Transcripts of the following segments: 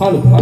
Hello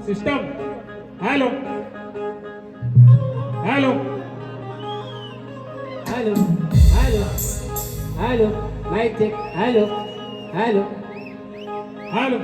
system hello hello hello hello hello mike check hello hello hello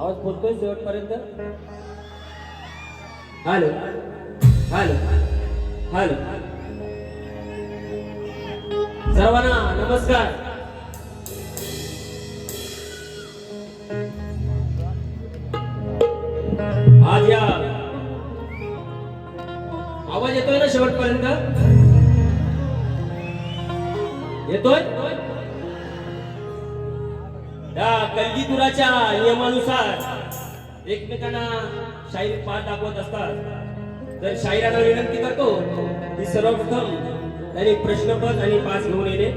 आवाज पोहोचतोय शेवटपर्यंत. Hello hello hello. सर्वांना नमस्कार. आज या आवाज येतोय ना शेवटपर्यंत? येतोय? या कलगीतुराच्या नियमानुसार एकमेकांना शाहीर पाठ दाखवत असतात. तर शाहिरांना विनंती करतो की सर्वप्रथम त्यांनी प्रश्नपत्र आणि पास घेऊन येणे.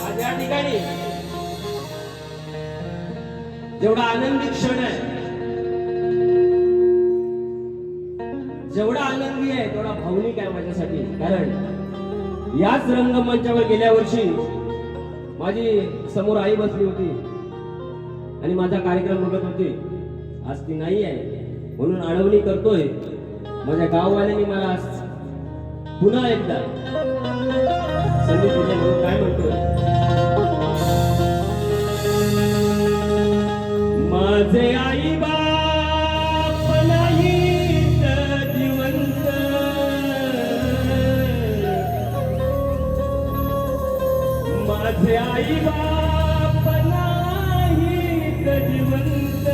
आज या ठिकाणी जेवढा आनंदी क्षण आहे, जेवढा आनंदी आहे तेवढा भावनिक आहे माझ्यासाठी. कारण याच रंगमंचावर गेल्या वर्षी माझी समोर आई बसली होती आणि माझा कार्यक्रम बघत होती. आज ती नाही आहे म्हणून आळवणी करतोय. माझ्या गाववाल्यांनी मला आज पुन्हा एकदा संधी दिली म्हणून काय म्हणतोय. माझे आई बाप नाहीत जिवंत, माझे आई बाप नाहीत जिवंत,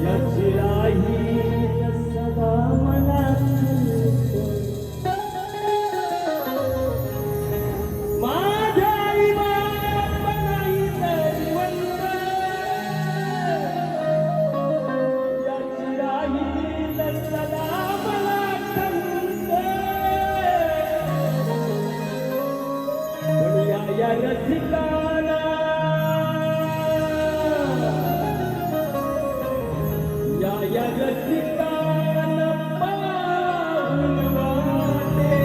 याची राहील सदा मनात. माझे आई बाप नाहीत जिवंत, याची राहील सदा मनात. पण या रसिकाला, या रसिकाला पाहून वाटे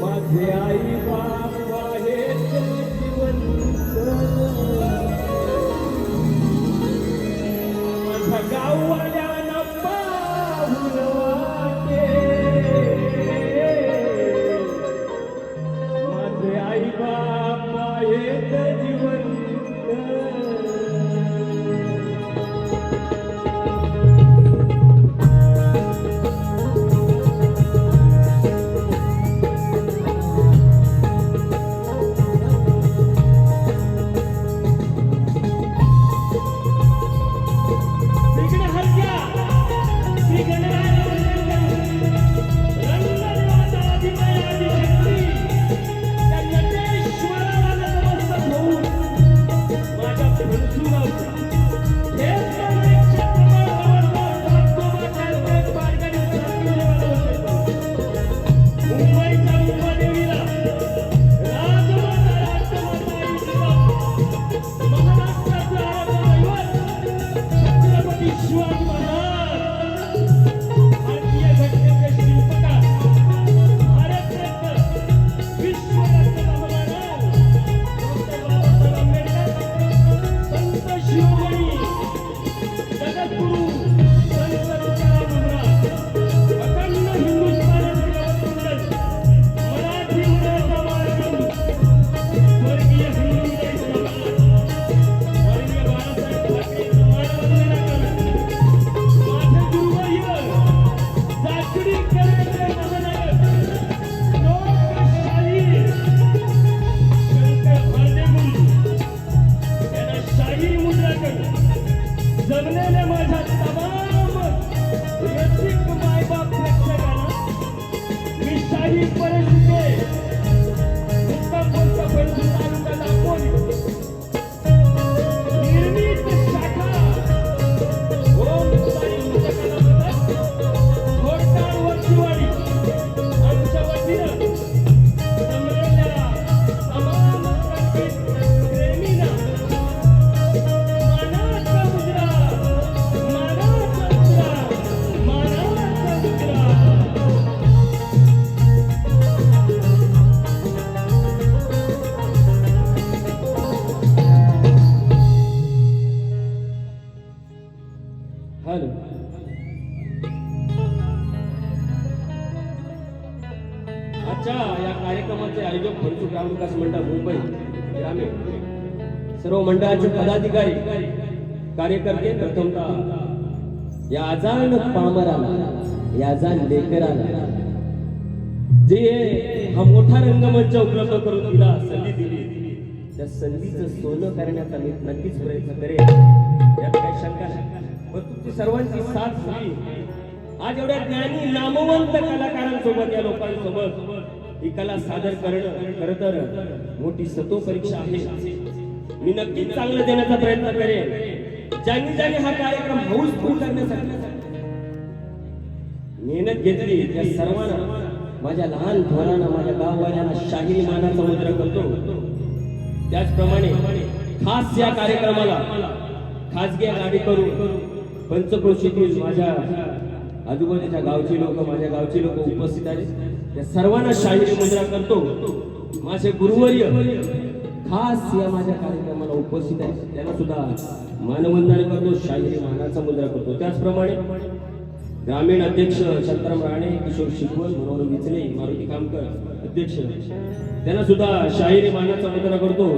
माझे आई बाप आहेत जिवंत. माझ्या गाववाल्यांना पाहून वाटे माझे आई बाप आहेत जिवंत. परशुके मुक्काम पोस्ट पैठण तालुका दापोली निर्मित शाखा ओम साई मुक्ताकला मंडळ घोडताळ वर्षीवाडी आमच्या वतीनं जमलेल्या तमाम संगीत प्रेमींना मानाचा मुद्रा हॅलो आजच्या या कार्यक्रमाचे आयोजक फणसू ग्रामविकास मंडळ मुंबई ग्रामीण सर्व मंडळाचे पदाधिकारी कार्यकर्ते प्रथमतः या आजान पामराला या आजान लेकराला जे हा मोठा रंगमंच उपलब्ध करून दिला संधी दिली त्या संधीचं सोनं करण्याचा मी नक्कीच प्रयत्न करेन यात काही शंका नाही पण तुमची सर्वांची साथ झाली आज एवढ्या ज्ञानी नामवंत कलाकारांसोबत या लोकांसोबत ही कला सादर करणं खरं तर मोठी सतो परीक्षा आहे मी नक्कीच चांगलं देण्याचा प्रयत्न करेन ज्यांनी हा कार्यक्रम हाऊसफुल करण्यासाठी मेहनत घेतली त्या सर्वांना माझ्या लहान थोरांना माझ्या गाववाल्यांना शाहिरी मानाचा मुद्रा करतो त्याचप्रमाणे खास या कार्यक्रमाला खासगी गाडी करून पंचक्रोशीतील माझ्या आजूबाजूच्या गावची लोक माझ्या गावची लोक उपस्थित आहेत त्या सर्वांना शाहिरी मुद्रा करतो माझे गुरुवर्य खास या माझ्या कार्यक्रमाला उपस्थित आहेत त्यांना सुद्धा मानवंदना करतो शाहिरी मानाचा मुद्रा करतो त्याचप्रमाणे ग्रामीण अध्यक्ष शांताराम राणे किशोर शिकवण मनोहर विचले मारुती कामकर अध्यक्ष त्यांना सुद्धा शाहिरी मानाचा मुद्रा करतो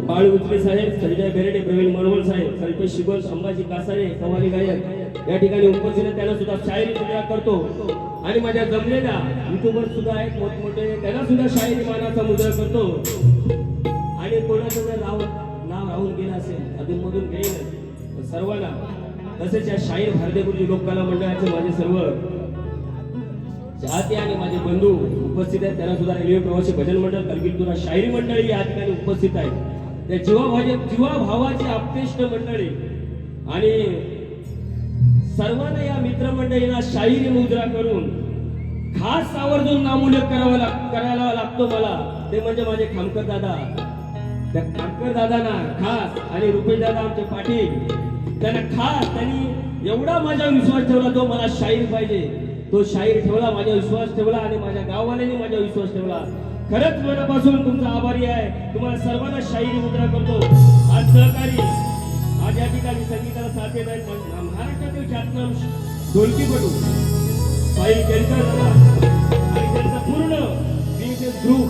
बाळ विचले साहेब संजय बेरडे प्रवीण मनोहर साहेब कल्पेश शिकवण संभाजी कासारे कव्वाली गायक या ठिकाणी उपस्थित आहेत त्यांना सुद्धा शाहिरी मुद्रा करतो आणि माझ्या जमलेल्या युट्यूबर सुद्धा आहेत मोठमोठे त्यांना सुद्धा शाहिरी मानाचा मुद्रा करतो आणि कोणाचं जर नाव राहून गेलं असेल अधूनमधून घेईन सर्वांना तसेच या शाहीर भारतीय लोककला मंडळाचे माझे सर्व चाहते आणि माझे बंधू उपस्थित आहेत त्यांना सुद्धा रेल्वे प्रवासी भजन मंडळ कलगीतुरा शाहिरी मंडळी या ठिकाणी उपस्थित आहेत त्या जीवाभावाची आप्तेष्ट मंडळी आणि सर्वांना या मित्रमंडळींना शाहिरी मुद्रा करून खास आवर्जून नामोल्लेख करायला लागतो मला ते म्हणजे माझे खामकर दादा त्या खामकर दादांना खास आणि रुपेश दादा आमचे पाटील त्यांना खास त्यांनी एवढा माझा विश्वास ठेवला तो मला शाहीर पाहिजे तो शाहीर ठेवला माझा विश्वास ठेवला आणि माझ्या गाववाल्यांनी माझा विश्वास ठेवला खरंच मनापासून तुमचा आभारी आहे तुम्हाला सर्वांना शाहिरी मुद्रा करतो आज सहकारी आज या ठिकाणी संगीताला साथ देत आहेत महाराष्ट्रातील ख्यातनाम ढोलकीपटू साहिल केळकर दादा आणि त्यांचा पूर्ण ग्रुप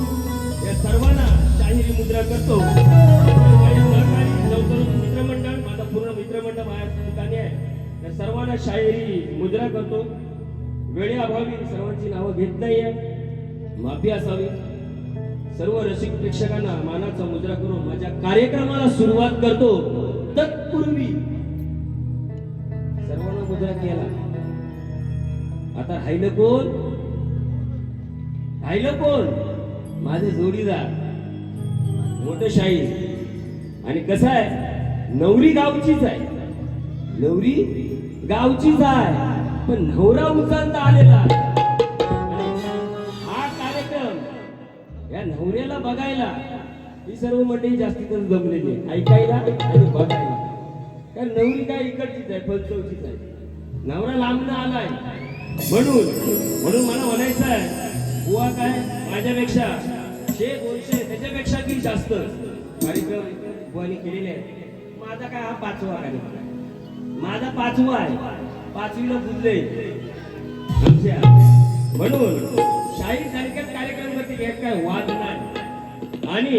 या सर्वांना शाहिरी मुद्रा करतो सहकारी नवतरुण मित्रमंडळ माझा पूर्ण मित्रमंडळ माझ्या ठिकाणी आहे या सर्वांना शाहिरी मुद्रा करतो वेळेअभावी सर्वांची नावं घेत नाहीये माफी असावी सर्व रसिक प्रेक्षकांना मानाचा मुद्रा करून माझ्या कार्यक्रमाला सुरुवात करतो तत्पूर्वी सर्वांना मुद्रा केला आता राहिलं कोण माझे जोडीदार मोठं शाहीर आणि कसं आहे नवरी गावचीच आहे पण नवरा उचलता आलेला हा कार्यक्रम या नवऱ्याला बघायला ही सर्व मंडळी जास्तीत जमलेली आहे ऐकायला आणि बघायला कारण नवरी काय इकडचीच आहे फलचौचीच आहे नवरा लांबनं आलाय म्हणून मला म्हणायचं आहे बुवा काय माझ्यापेक्षा 100-200 त्याच्यापेक्षा की जास्त कार्यक्रम बुवानी केलेले आहेत माझा काय हा 5वा कार्यक्रम माझा 5वा आहे 5वीला बुजले म्हणून शाहीर सारख्याच कार्यक्रमामध्ये घेत काय वाद नाही आणि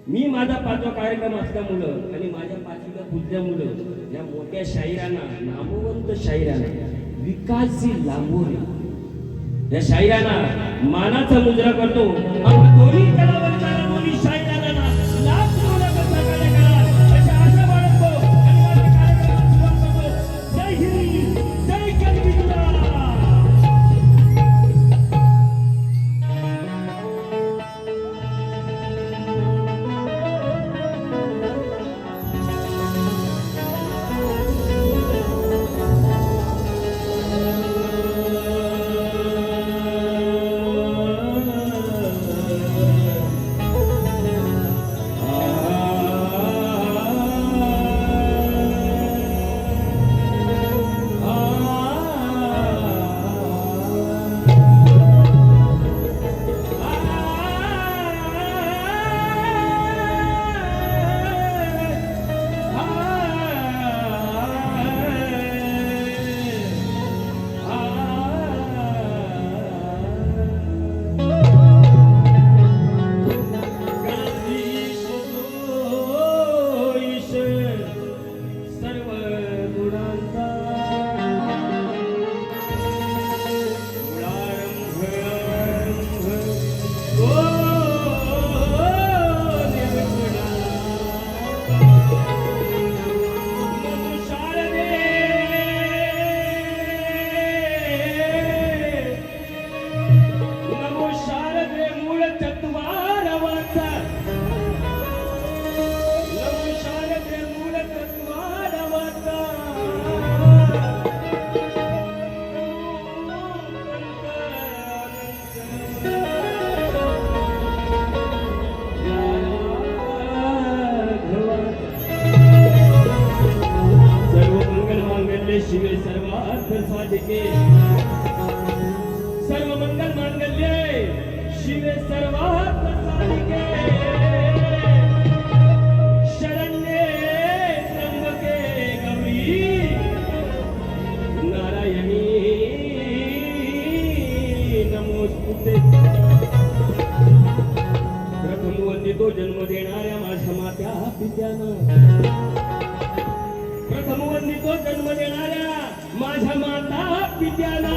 मी माझा 5वा कार्यक्रम असल्यामुळं आणि माझ्या 5वीला बुजल्यामुळं या मोठ्या शाहिरांना नामवंत शाहिरांना विकासची लांबोरी या शाहिरांना मानाचा मुद्रा करतो आपण दोन्ही कलावंतांना दोन्ही शाहिरांना लाख करोड सहकार्य करा अशा आशा बाळगतो आणि माझ्या कार्यक्रमाला सुरुवात करतो जय हिंद जय कलगीतुरा साधिके सर्व मंगल मांगल्ये शिवे सर्वात साधिके शरण्ये त्र्यंबके गौरी नारायणी नमोस्तुते. प्रथम वंदितो जन्म देणाऱ्या माझ्या मात्या पित्यानं, प्रथम वंदितो जन्म देणाऱ्या माझ्या माता पित्याला,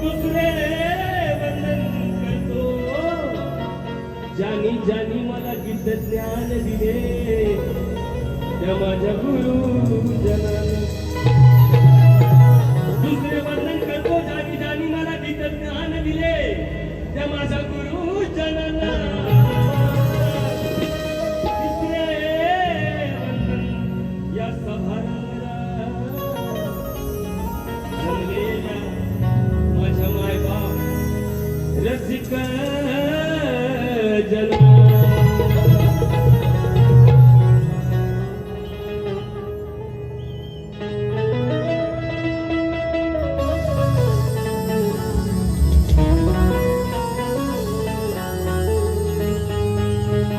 दुसरे वंदन करतो ज्यानी ज्यानी मला गीत ज्ञान दिले त्या माझ्या गुरुजनानं. दुसरे वंदन करतो ज्यानी ज्यानी मला गीत ज्ञान दिले त्या माझ्या गुरुजनांना. रसिक जना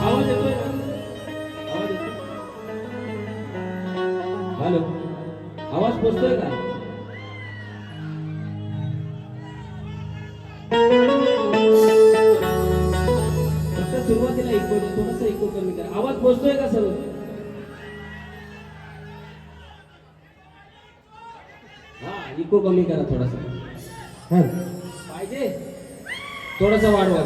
आवाज येतोय ना? आवाज येतोय? हॅलो, आवाज पोचतोय का? सुरुवातीला इको थोडासा इको कमी करा. आवाज पोचतोय का सर्व? हा, इको कमी करा थोडासा. पाहिजे थोडासा वाढवा.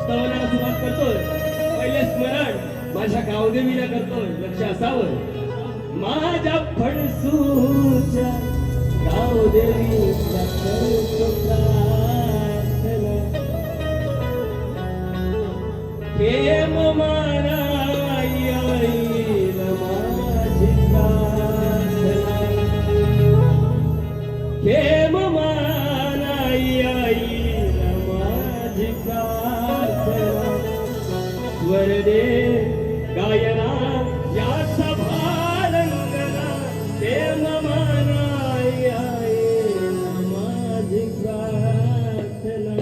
स्तवनाला सुरुवात करतोय. पहिले स्मरण माझ्या गावदेवीला करतोय, लक्ष असावं. माझ्या फणसूच्या गावदेवीला करतो प्रार्थना, प्रेम मानाई आईल माझी प्रार्थना, प्रेम मानाई आईल माझी प्रार्थना. वरदे गायना याचा भारंगना, प्रेम मानाई आईल माझी प्रार्थना.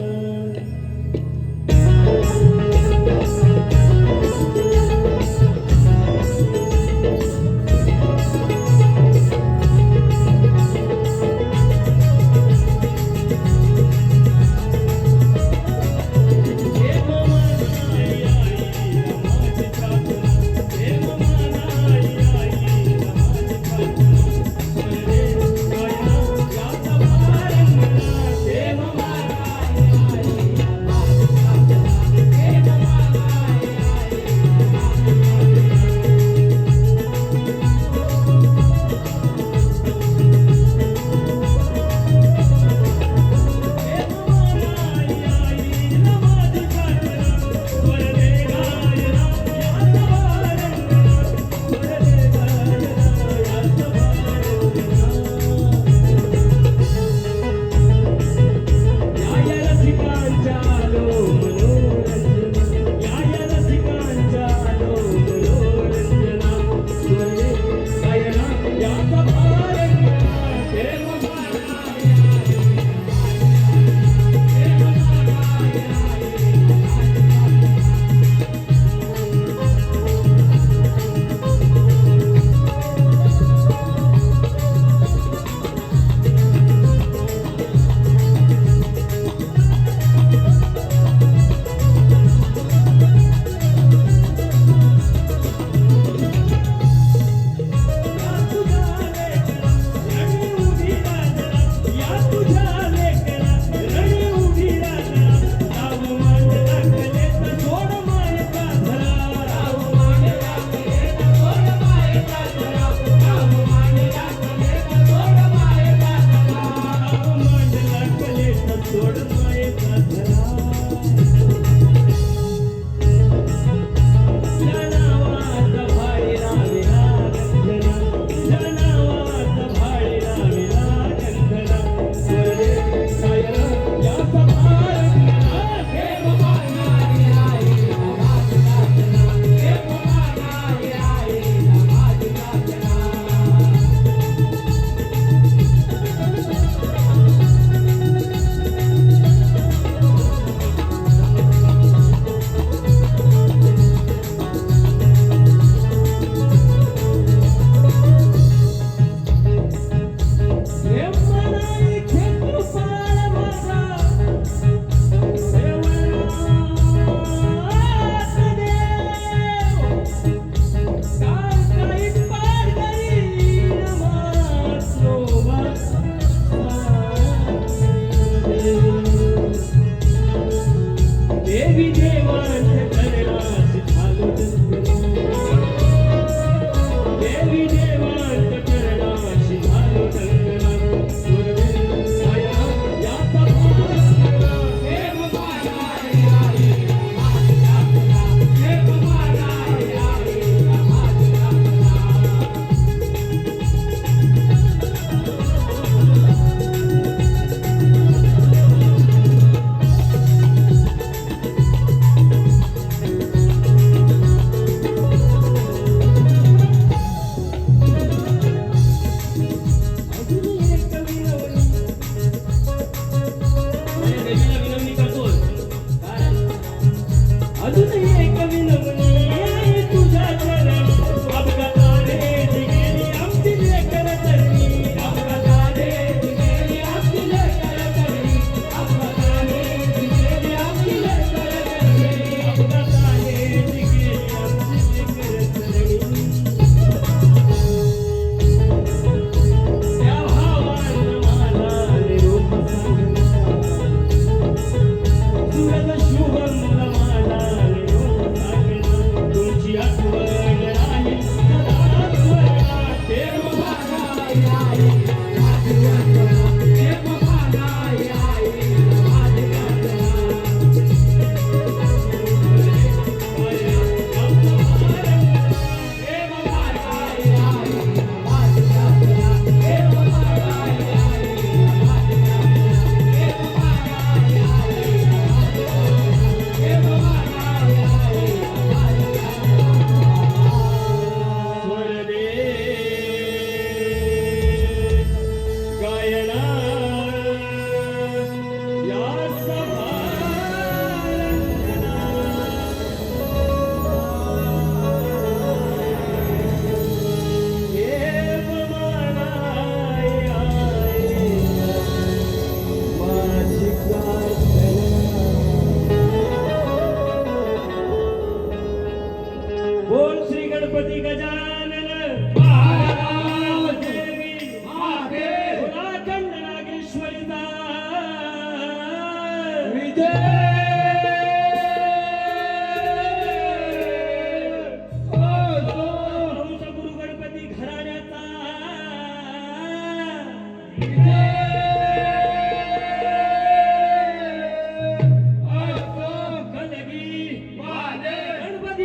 गणपती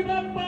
बाप्पा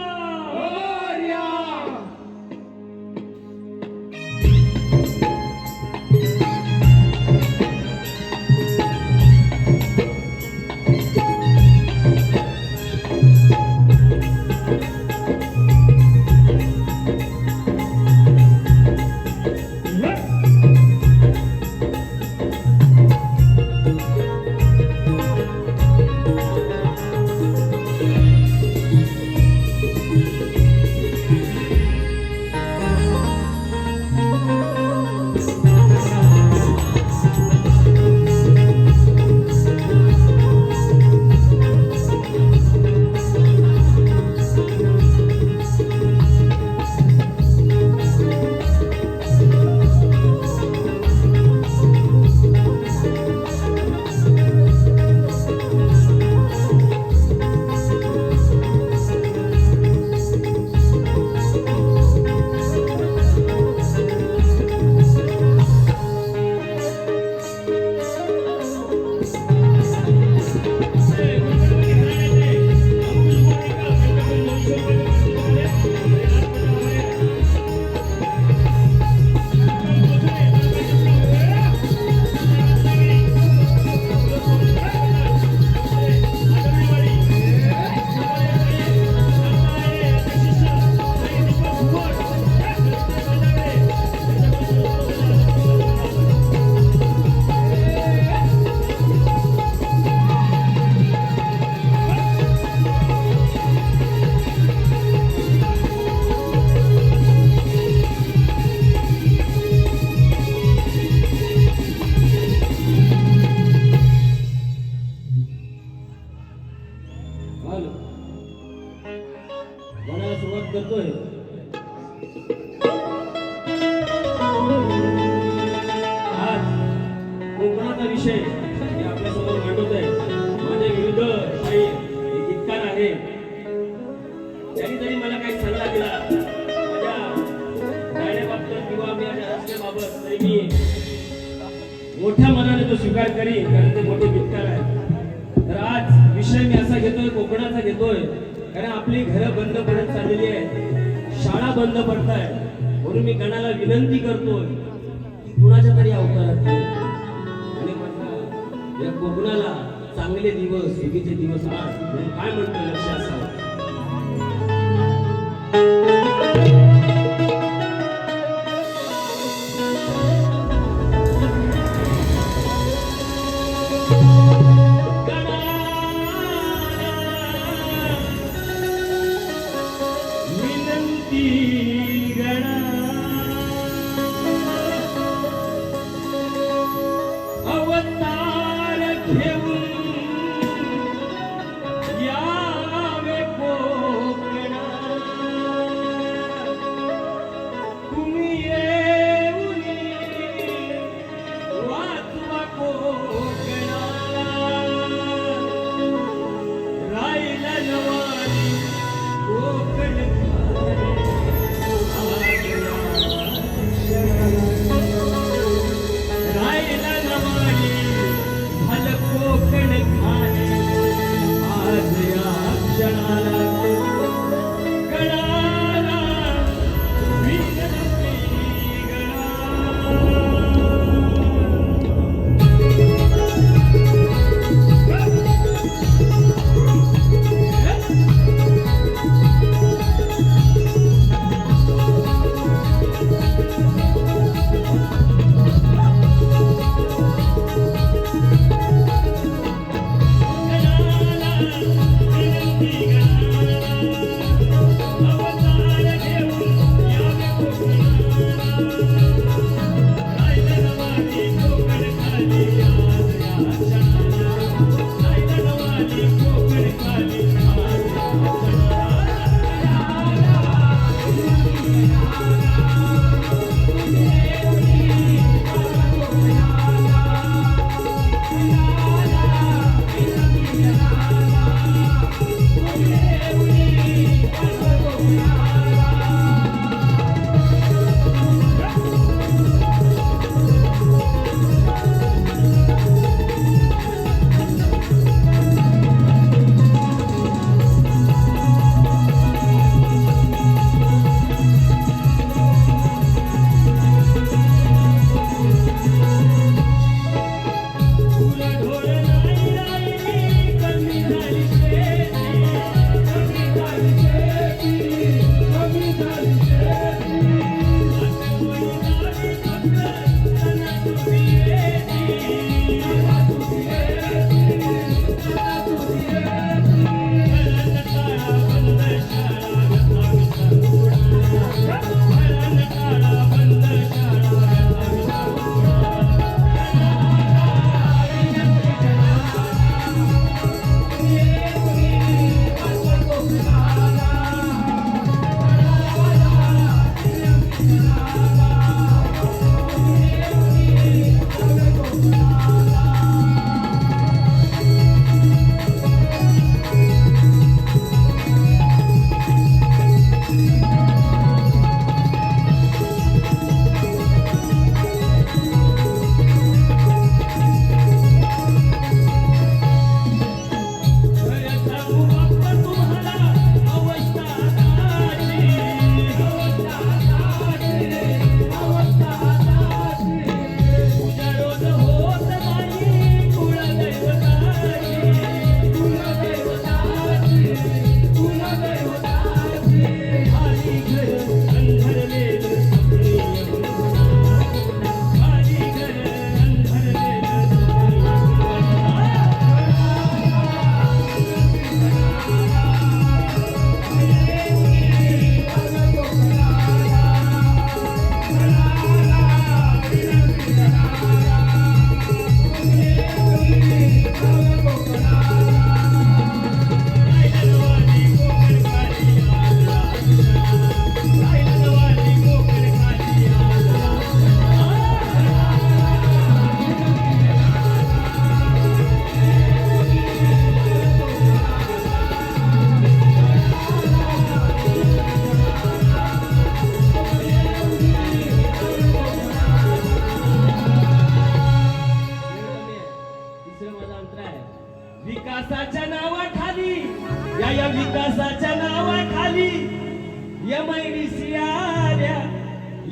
गाण्याला सुरुवात करतोय. आज कोकणाचा विषय मी आपल्या समोर मांडतोय. माझे विरुद्ध काही गीतकार आहे, त्यांनी जरी मला काही सल्ला दिला माझ्या गाण्याबाबत किंवा माझ्या रचनेबाबत, तरी मी मोठ्या मनाने तो स्वीकार करीन, कारण ते मोठे गीतकार आहेत. तर आज विषय मी असा घेतोय, कोकणाचा घेतोय, कारण आपली घरं बंद पडत चाललेली आहेत, शाळा बंद पडत आहेत. म्हणून मी गणाला विनंती करतोय, कुणाच्या तरी अवतारात ये आणि या कोकणाला चांगले दिवस, सुखीचे दिवस आज काय म्हणतो लक्ष असावं.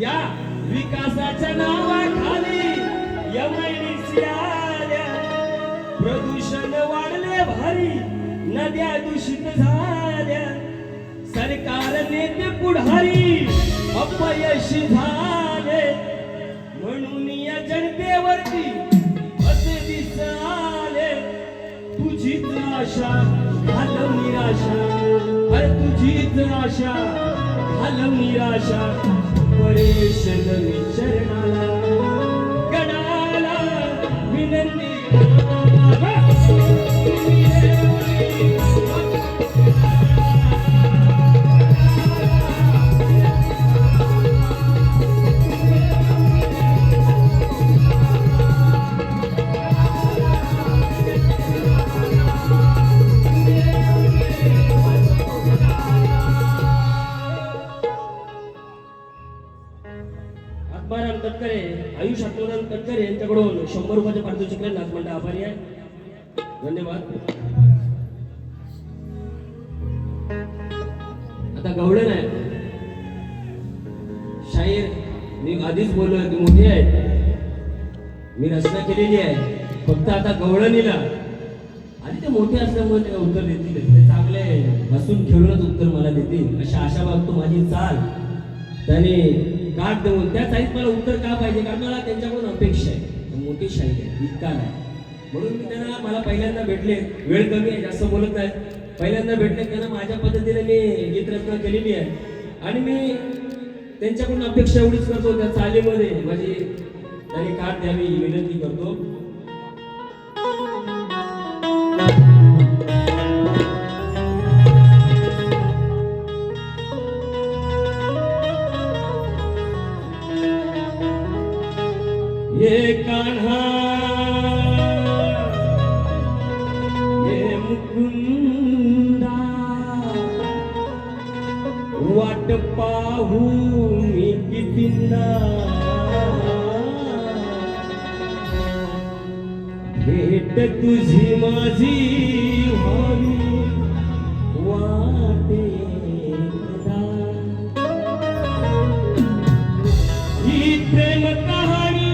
या विकासाच्या नावाखाली MIDC आल्या, प्रदूषण वाढले भारी, नद्या दूषित झाल्या, सरकार नेते पुढारी अपयशी झाले, म्हणून या जनतेवरती असे दिस आले, तुझीच आशा घालव निराशा, अरे तुझीच आशा घालव निराशा, परेश चरणाला गणाला विनंती आत्माराम तटकरे, आयुष आत्माराम तटकरे यांच्याकडून 100 रुपयाचे पारितोषिक नाचमंडळ आभारी आहे. धन्यवाद. आता गवळण आहे शाहीर, मी आधीच बोललोय ती मोठी आहे, मी रचना केलेली आहे, फक्त आता गवळणीला आधी ते मोठे असल्यामुळे ते उत्तर देतील, ते चांगले हसून खेळूनच उत्तर मला देतील अशी आशा बाळगतो. माझी चाल त्याने गाठ देऊन त्या चाळीत मला उत्तर का पाहिजे, कारण मला त्यांच्याकडून अपेक्षा आहे, मोठी शाहीर आहे, गीतकार आहे, म्हणून मी त्यांना, मला पहिल्यांदा भेटले, वेळ कमी आहे जास्त बोलत नाही, पहिल्यांदा भेटले त्यांना माझ्या पद्धतीने मी गीत रचना केलेली आहे आणि मी त्यांच्याकडून अपेक्षा एवढीच करतो, त्या चालीमध्ये माझी त्यांनी काढ द्यावी विनंती करतो. ये कान्हा ये मुकुंदा, वाट पाहू मी कितींदा, भेट तुझी माझी व्हावी वाटे एकदा, ही प्रेम कहाणी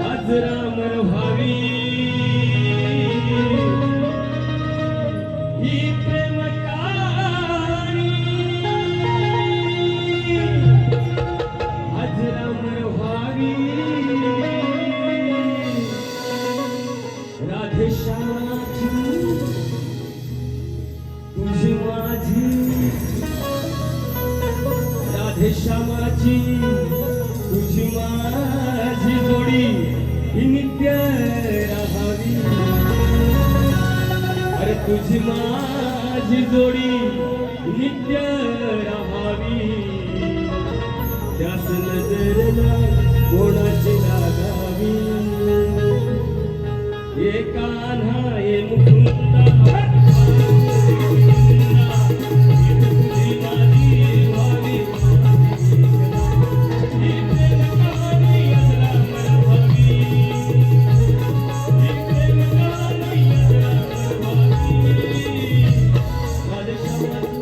अजरामर व्हावी, ही प्रेम कहाणी अजरामर व्हावी, राधे श्यामाची तुझी माझी, राधे श्यामाची तुझी माझी जोडी ही नित्य राहावी, अरे तुझी माझी जोडी नित्य राहावी, त्यास नजरला कोणाची लागावी, ये कान्हा ये मुकुंदा, तुझी माझी व्हावी, ही प्रेम कहाणी अजरामर व्हावी, ही प्रेम कहाणी अजरामर व्हावी, राधे श्याम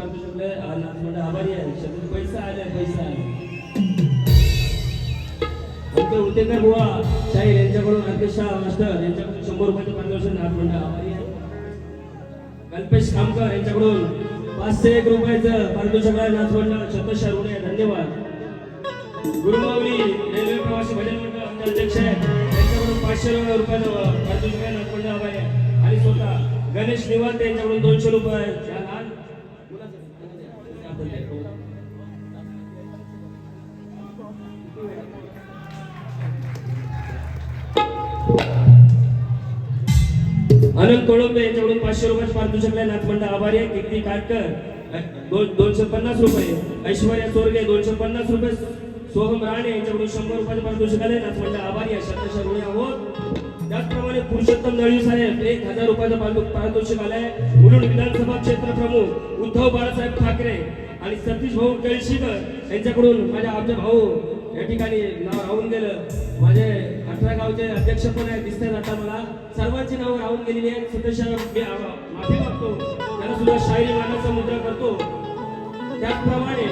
पारितोषिकले नाचमंड आभारी आहे. शेतात पैसा आले पैसा आले. आमचे उतेकर बुवा शाहीर यांच्याकडून अध्यक्षा मास्टर यांच्याकडून 100 रुपयाचे पारितोषिक नाचमंड आभारी आहे. कल्पेश खामकर यांच्याकडून 501 रुपयाचं पारितोषिक आहे. नाचमंड शतशः ऋणी आहे. धन्यवाद. गुरुमाऊली रेल्वे प्रवासी भजन मंडळ आमचे अध्यक्ष आहेत. त्यांच्याकडून 500 रुपयाचं पारितोषिक आहे. नाचमंड आभारी आहे. आणि स्वतः गणेश निवांत यांच्याकडून 200 रुपये. या लहान आनंद कोळंबे यांच्याकडून 500 रुपये पारितोषिक आहे. नाथमंड आभारी आहे. कीर्ती काटकर 250 रुपये. ऐश्वर्या सोरगे 250 रुपये. सोहम राणे यांच्याकडून 100 रुपयाचे पारितोषिक आले. नाथमंड आभारी आहे. शतशः ऋणी आहोत. त्याचप्रमाणे पुरुषोत्तम नळवी साहेब 1000 रुपयाचं पारितोषिक आलंय. मुलुंड विधानसभा क्षेत्र प्रमुख उद्धव बाळासाहेब ठाकरे आणि सतीश भाऊ केळशीकर यांच्याकडून आमचे भाऊ या ठिकाणी नाव राहून गेलं. माझे 18 गावचे अध्यक्ष पण आहेत दिसतात आता मला. सर्वांची नावं राहून गेलेली आहेत. सतशः माफी मागतो. त्यांना सुद्धा शाहिरी मानाचा मुद्रा करतो. त्याचप्रमाणे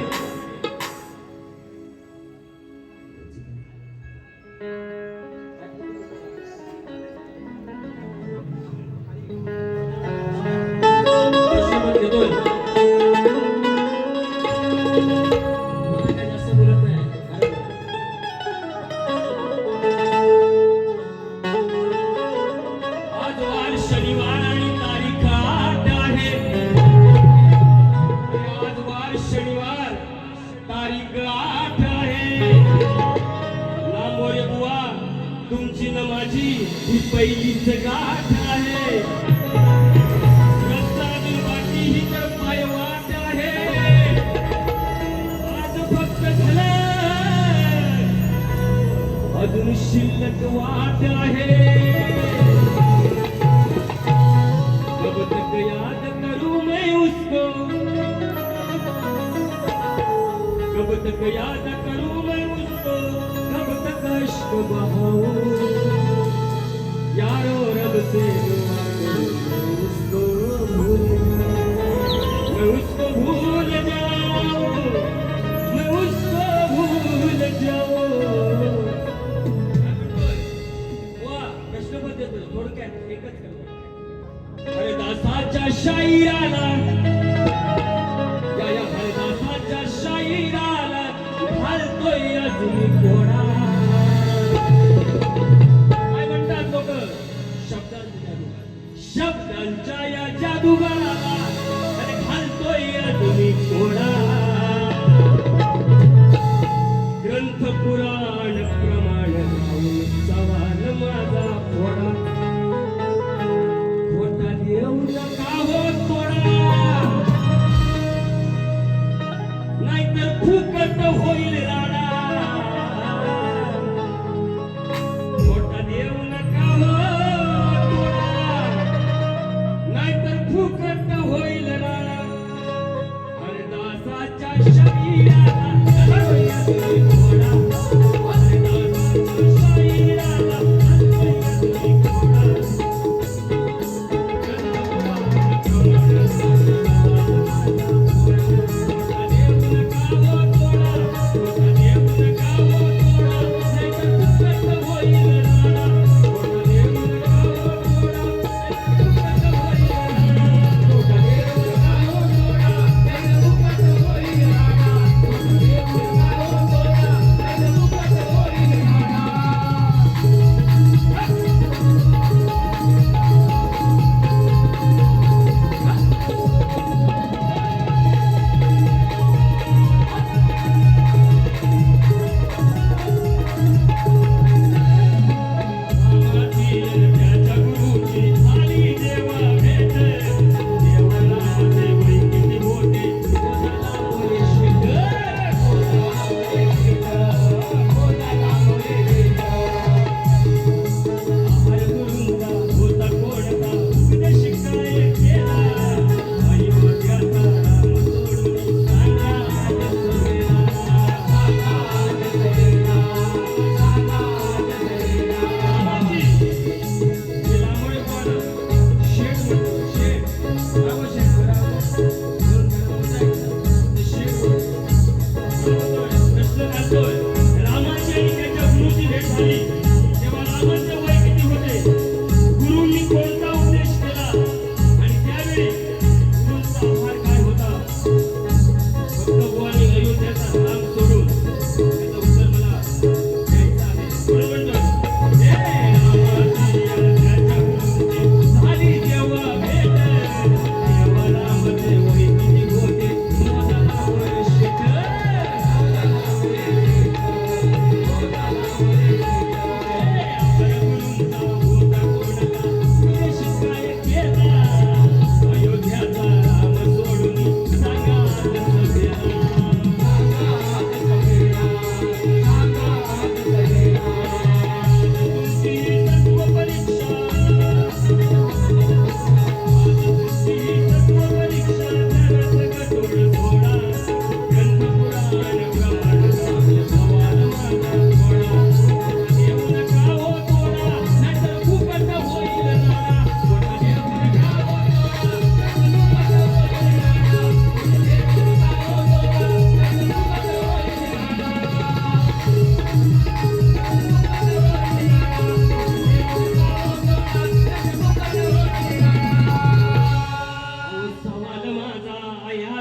तुमची न माझी ही पहिलीच गाठ आहे. रस्त्यातून बाकी ही तर पाय वाट आहे. आज फक्त झालं अजून शिल्लक वाट आहे. कब तक याद करूं मैं उसको, कब तक याद करूं मैं उसको, कब तक अश्क बहाऊं. यारो रब से दुआ करूं उसको मैं उसको भूल जाऊं, मैं उसको भूल जाऊं. प्रश्न पण देतो थोडक्यात एकच करतो. हरिदासाच्या शाहिराला या हरिदासाच्या शाहिराला घालतोय अजून घोडा. शब्दांच्या या जादूगाराला अरे घालतोय तुम्ही घोडा. ग्रंथ पुराण प्रमाण राहून सवाल माझा फोडा. खोटा देऊ नका हो थोडा, नाहीतर फुकट होईल राडा. खोटा देऊ नका हो फुकट होईल राडा. हरिदासाच्या शाहिराला घालतोय तुम्ही घोडा. हरिदासाच्या शाहिराला घालतोय तुम्ही घोडा.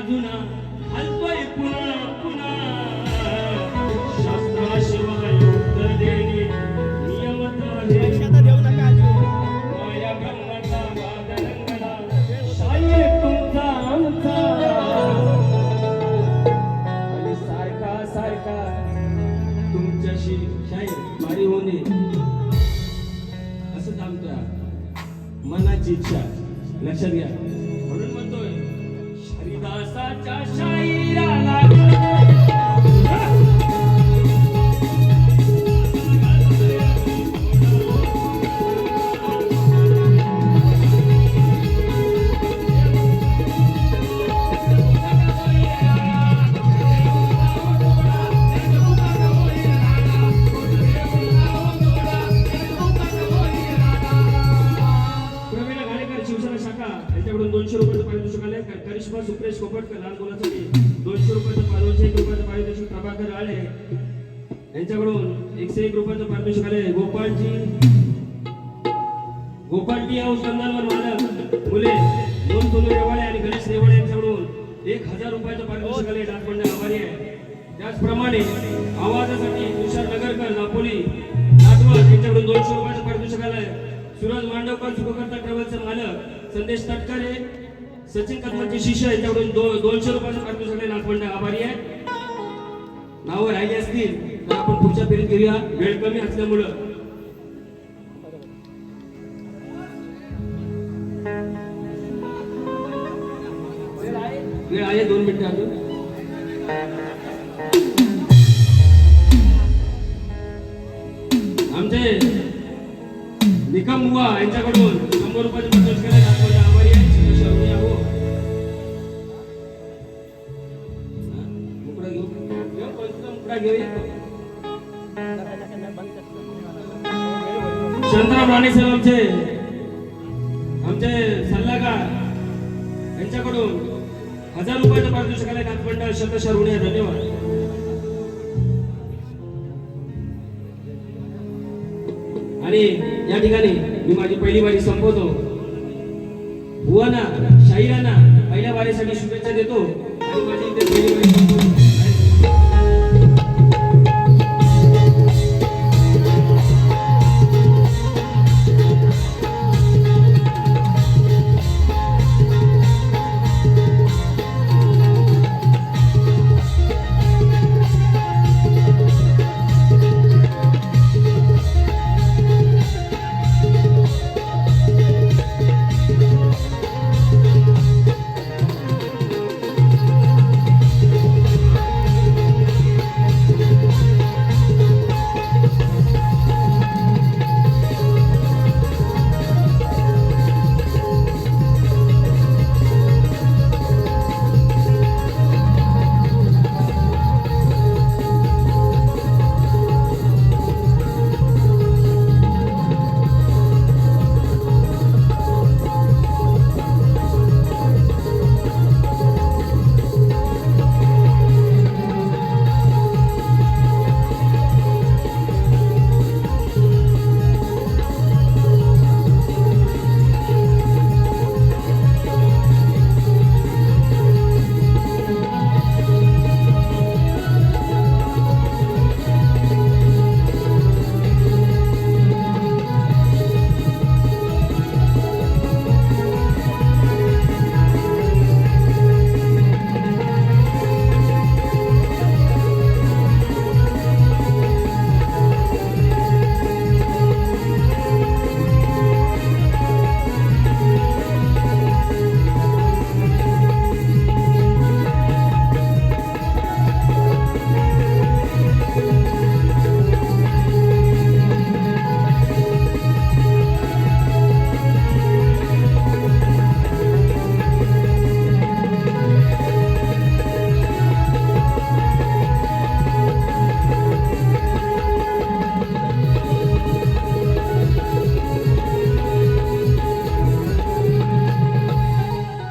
जुना हलतोय पुन्हा पुन्हा शास्त्राशिवाय उत्तर देणे नियमत आहे माया ब्रह्माचा वाद रंगला शाहीर तुमचा आमचा आणि सारखा सारखा तुमच्याशी शाहीर बारी होणे असं थांबतोय मनाची इच्छा लक्षात घ्या म्हणून म्हणतोय हरिदासाच्या शाहिराला शिवसेना शाखा यांच्याकडून 200 रुपयाचं पारितोषिक आले. करिश्मा सुप्रेश कोपटकर लहान मुलासाठी 200 रुपयाचं 201 रुपयाचं पारितोषिक. प्रभाकर आळे यांच्याकडून 101 रुपयाचं पारितोषिक आले. गोपालटी हाऊस कंदालवर मालक मुले दोन सोनू रेवाळे आणि गणेश रेवाळे यांच्याकडून 1000 रुपयाचं पारितोषिक आले. डाकबंड आभारी आहे. त्याचप्रमाणे आवाजासाठी तुषार नगरकर नापोली नाटवत यांच्याकडून 200 रुपयाचं पारितोषिक आलंय. सूरज मांडवकर सुखकर्ता ट्रॅव्हल्सचे मालक संदेश तटकरे सचिन कदमांचे शिष्य यांच्याकडून 200 रुपयाचं पारितोषिक नागपंड आभारी आहे. नावं राहिली असतील तर आपण पुढच्या फेरीत घेऊया. वेळ कमी असल्यामुळं वेळ आहे 2 मिनिटं अजून. आमचे निकम बुवा यांच्याकडून 100 रुपयाचे पारितोषिक केले. नागपंड आभारी आहे. शरणी आहो मुकडा घेऊ मुकडा घेऊया. शांताराम राणे साहेब आमचे सल्लागार यांच्याकडून 1000 रुपयाचं पारितोषिक आलंय. नागपंड शतशः ऋणी आहे. धन्यवाद. आणि या ठिकाणी मी माझी पहिली वारी संपवतो. बुवांना शाहिरांना पहिल्या वारीसाठी शुभेच्छा देतो आणि माझी इथे पहिली वारी